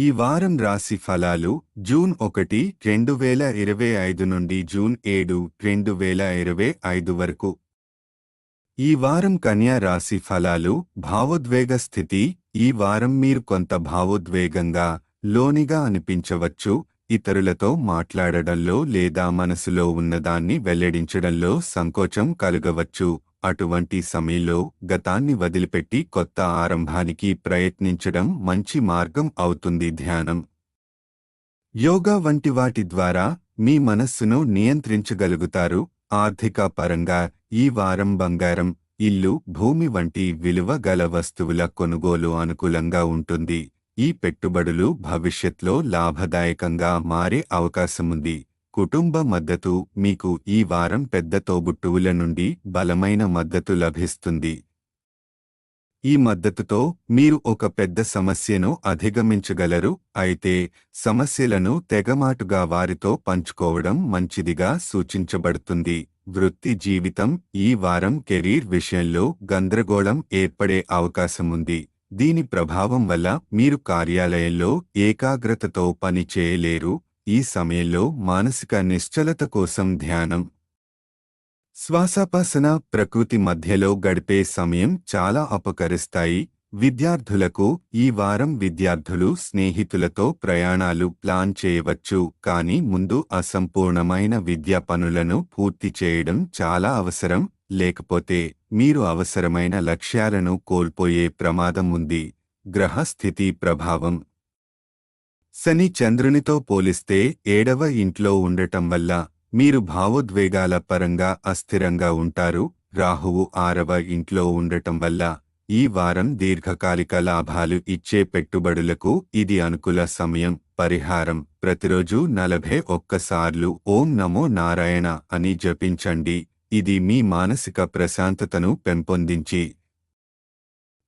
ఈ వారం రాశి ఫలాలు జూన్ 1, 2025 నుండి జూన్ 7, 2025 వరకు. ఈ వారం కన్యా రాశి ఫలాలు భావోద్వేగ స్థితి. ఈ వారం మీరు కొంత భావోద్వేగంగా, లోనిగా అనిపించవచ్చు. ఇతరులతో మాట్లాడడంలో లేదా మనసులో ఉన్నదాన్ని వెల్లడించడంలో సంకోచం కలుగవచ్చు. అటువంటి సమయంలో గతాన్ని వదిలిపెట్టి కొత్త ఆరంభానికి ప్రయత్నించడం మంచి మార్గం అవుతుంది. ధ్యానం, యోగా వంటి వాటి ద్వారా మీ మనస్సును నియంత్రించగలుగుతారు. ఆర్థిక పరంగా ఈ వారం బంగారం, ఇల్లు, భూమి వంటి విలువ గల వస్తువుల కొనుగోలు అనుకూలంగా ఉంటుంది. ఈ పెట్టుబడులు భవిష్యత్లో లాభదాయకంగా మారే అవకాశముంది. కుటుంబ మద్దతు. మీకు ఈ వారం పెద్ద తోబుట్టువుల నుండి బలమైన మద్దతు లభిస్తుంది. ఈ మద్దతుతో మీరు ఒక పెద్ద సమస్యను అధిగమించగలరు. అయితే సమస్యలను తెగమాటుగా వారితో పంచుకోవడం మంచిదిగా సూచించబడుతుంది. వృత్తి జీవితం. ఈ వారం కెరీర్ విషయంలో గందరగోళం ఏర్పడే అవకాశముంది. దీని ప్రభావం వల్ల మీరు కార్యాలయంలో ఏకాగ్రతతో పని చేయలేరు. ఈ సమయంలో మానసిక నిశ్చలత కోసం ధ్యానం, శ్వాసాపాసన, ప్రకృతి మధ్యలో గడిపే సమయం చాలా ఉపకరిస్తాయి. విద్యార్థులకు ఈ వారం విద్యార్థులు స్నేహితులతో ప్రయాణాలు ప్లాన్ చేయవచ్చు. కానీ ముందు అసంపూర్ణమైన విద్యా పనులను పూర్తి చేయడం చాలా అవసరం. లేకపోతే మీరు అవసరమైన లక్ష్యాలను కోల్పోయే ప్రమాదం ఉంది. గ్రహస్థితి ప్రభావం. శని చంద్రునితో పోలిస్తే 7వ ఇంట్లో ఉండటం వల్ల మీరు భావోద్వేగాల పరంగా అస్థిరంగా ఉంటారు. రాహువు 6వ ఇంట్లో ఉండటం వల్ల ఈ వారం దీర్ఘకాలిక లాభాలు ఇచ్చే పెట్టుబడులకు ఇది అనుకూల సమయం. పరిహారం: ప్రతిరోజు 41 సార్లు ఓం నమో నారాయణ అని జపించండి. ఇది మీ మానసిక ప్రశాంతతను పెంపొందించి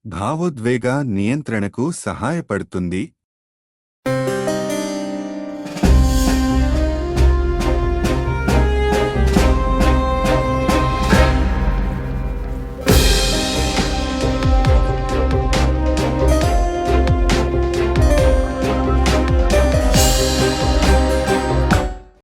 భావోద్వేగ నియంత్రణకు సహాయపడుతుంది.